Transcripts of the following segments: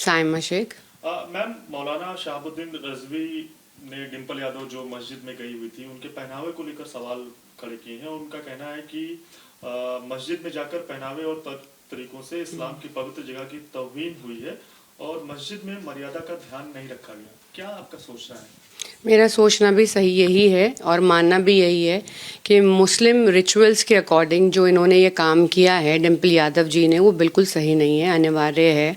Saima Sheikh. Ma'am, मौलाना शहाबुद्दीन रजवी ने डिम्पल यादव जो मस्जिद में गई हुई थी उनके पहनावे को लेकर सवाल खड़े किए हैं। उनका कहना है कि मस्जिद में जाकर पहनावे और तरीकों से इस्लाम की पवित्र जगह की तौहीन हुई है और मस्जिद में मर्यादा का ध्यान नहीं रखा गया। क्या आपका सोचना है? मेरा सोचना भी सही यही है और मानना भी यही है कि मुस्लिम रिचुअल्स के अकॉर्डिंग जो इन्होंने ये काम किया है डिम्पल यादव जी ने, वो बिल्कुल सही नहीं है, अनिवार्य है।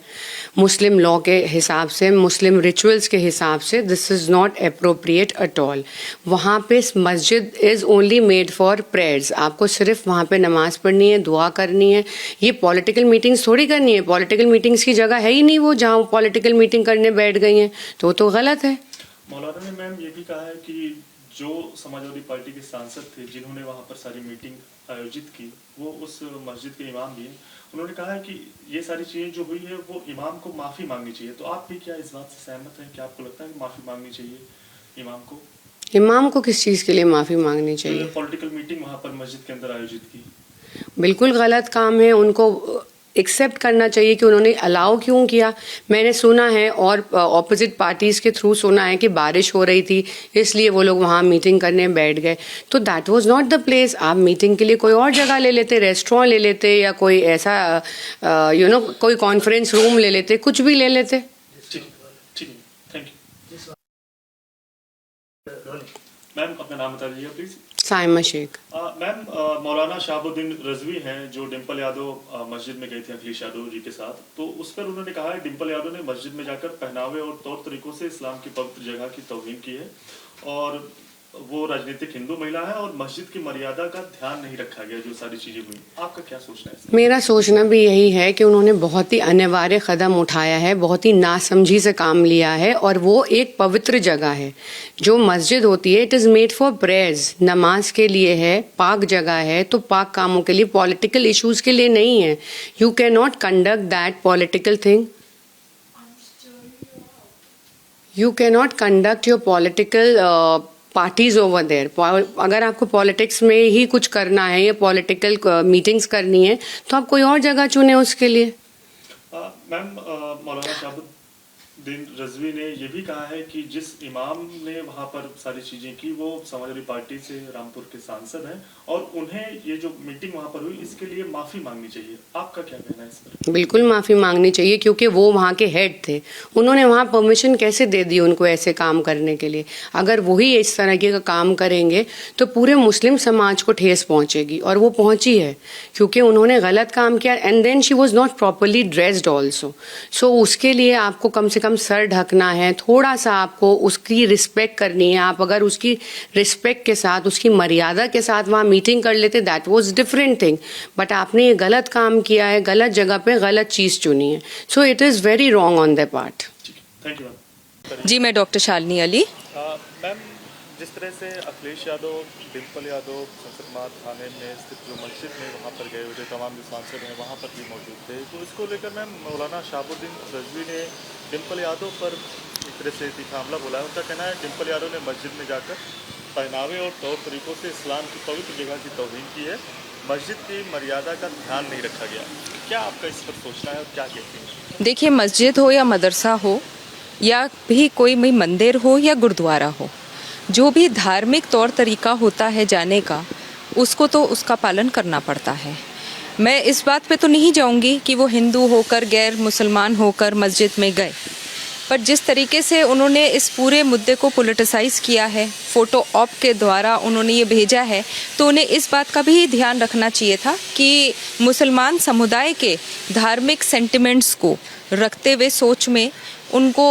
मुस्लिम लॉ के हिसाब से, मुस्लिम रिचुअल्स के हिसाब से this is not appropriate at all. वहाँ पे मस्जिद is only made for prayers. आपको सिर्फ वहाँ पे नमाज पढ़नी है, दुआ करनी है। ये पॉलिटिकल मीटिंग्स थोड़ी करनी है। पॉलिटिकल मीटिंग्स की जगह है ही नहीं वो, जहाँ पॉलिटिकल मीटिंग करने बैठ गई हैं, तो गलत है। मौलाना ने मैम ये भी कहा है कि जो समाजवादी पार्टी के सांसद थे जिन्होंने वहां पर सारी मीटिंग आयोजित की, वो उस मस्जिद के इमाम भी हैं। उन्होंने कहा है कि ये सारी चीजें जो हुई है वो इमाम को माफी मांगनी चाहिए। तो आप भी क्या इस बात से सहमत हैं? क्या आपको लगता है कि माफी मांगनी चाहिए इमाम को? इमाम को किस चीज़ के लिए माफ़ी मांगनी चाहिए? पॉलिटिकल मीटिंग वहां पर मस्जिद के अंदर आयोजित की, बिल्कुल गलत काम है। उनको एक्सेप्ट करना चाहिए कि उन्होंने अलाउ क्यों किया। मैंने सुना है और ऑपोजिट पार्टीज़ के थ्रू सुना है कि बारिश हो रही थी इसलिए वो लोग वहाँ मीटिंग करने बैठ गए। तो that was not the place. आप मीटिंग के लिए कोई और जगह ले लेते, रेस्टोरेंट ले लेते, या कोई ऐसा कोई कॉन्फ्रेंस रूम ले लेते, कुछ भी ले लेते। ठीक, थैंक यू। मैम, अपना नाम बता दीजिए प्लीज। साइमा शेख। मैम, मौलाना शहाबुद्दीन रजवी हैं जो डिम्पल यादव मस्जिद में गई थी अखिलेश यादव जी के साथ। तो उस पर उन्होंने कहा है डिम्पल यादव ने मस्जिद में जाकर पहनावे और तौर तरीकों से इस्लाम की पवित्र जगह की तौहीन की है और वो राजनीतिक हिंदू महिला है और मस्जिद की मर्यादा का ध्यान नहीं रखा गया, जो सारी चीजें हुई। आपका क्या सोचना है? मेरा सोचना भी यही है कि उन्होंने बहुत ही अनिवार्य कदम उठाया है, बहुत ही नासमझी से काम लिया है। और वो एक पवित्र जगह है। जो मस्जिद होती है it is made for prayers, नमाज के लिए है, पाक जगह है, तो पाक कामों के लिए, पॉलिटिकल इश्यूज के लिए नहीं है। You can not conduct that political thing. You can not conduct your political parties over there. अगर आपको पॉलिटिक्स में ही कुछ करना है या पॉलिटिकल मीटिंग्स करनी है तो आप कोई और जगह चुने उसके लिए। मैम, मौलाना शहाबुद्दीन रजवी ने ये भी कहा है कि जिस इमाम ने वहाँ पर सारी चीजें की वो समाजवादी पार्टी से रामपुर के सांसद हैं और उन्हें ये जो मीटिंग वहाँ पर हुई इसके लिए माफी मांगनी चाहिए। आपका क्या कहना है इस पर? बिल्कुल माफी मांगनी चाहिए, क्योंकि वो वहाँ के हेड थे। उन्होंने वहाँ परमिशन कैसे दे दी उनको ऐसे काम करने के लिए? अगर वही इस तरह का काम करेंगे तो पूरे मुस्लिम समाज को ठेस पहुंचेगी, और वो पहुंची है क्योंकि उन्होंने गलत काम किया। And then she was not properly dressed also. So उसके लिए आपको कम से कम सर ढकना है, थोड़ा सा आपको उसकी रिस्पेक्ट करनी है। आप अगर उसकी रिस्पेक्ट के साथ, उसकी मर्यादा के साथ वहाँ मीटिंग कर लेते, that was different thing. But आपने ये गलत काम किया है, गलत जगह पे गलत चीज़ चुनी है। So it is very wrong on the part. Thank you. जी, मैं डॉक्टर शालिनी अली। मैम, जिस तरह से अखिलेश यादव, डिम्पल यादव संसद मार्ग थाने में स्थित जो मस्जिद में वहाँ पर गए हुए तमाम जो सांसद हैं वहाँ पर भी मौजूद थे, तो इसको लेकर मैम मौलाना शहाबुद्दीन रजवी ने डिम्पल यादव पर एक तरह से तीखा हमला बोला है। उनका कहना है डिम्पल यादव ने मस्जिद में जाकर पहनावे और तौर तरीकों से इस्लाम की पवित्र जगह की तौहीन की है, मस्जिद की मर्यादा का ध्यान नहीं रखा गया। क्या आपका इस पर सोचना है और क्या कहते हैं? देखिए, मस्जिद हो या मदरसा हो या भी कोई भी मंदिर हो या गुरुद्वारा हो, जो भी धार्मिक तौर तरीका होता है जाने का, उसको तो उसका पालन करना पड़ता है। मैं इस बात पे तो नहीं जाऊंगी कि वो हिंदू होकर, गैर मुसलमान होकर मस्जिद में गए, पर जिस तरीके से उन्होंने इस पूरे मुद्दे को पॉलिटिसाइज किया है, फ़ोटो ऑप के द्वारा उन्होंने ये भेजा है, तो उन्हें इस बात का भी ध्यान रखना चाहिए था कि मुसलमान समुदाय के धार्मिक सेंटिमेंट्स को रखते हुए सोच में उनको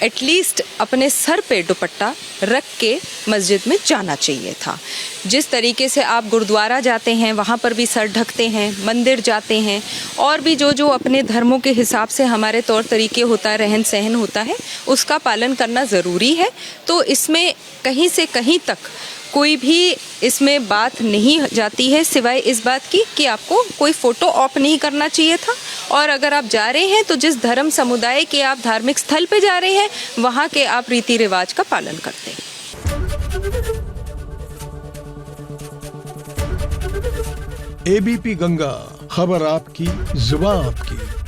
एटलीस्ट अपने सर पे दुपट्टा रख के मस्जिद में जाना चाहिए था। जिस तरीके से आप गुरुद्वारा जाते हैं वहाँ पर भी सर ढकते हैं, मंदिर जाते हैं, और भी जो जो अपने धर्मों के हिसाब से हमारे तौर तरीके होता है, रहन सहन होता है, उसका पालन करना ज़रूरी है। तो इसमें कहीं से कहीं तक कोई भी इसमें बात नहीं जाती है सिवाय इस बात की कि आपको कोई फ़ोटो ऑप नहीं करना चाहिए था। और अगर आप जा रहे हैं तो जिस धर्म समुदाय के आप धार्मिक स्थल पे जा रहे हैं वहाँ के आप रीति रिवाज का पालन करते हैं। एबीपी गंगा, खबर आपकी, जुबान आपकी।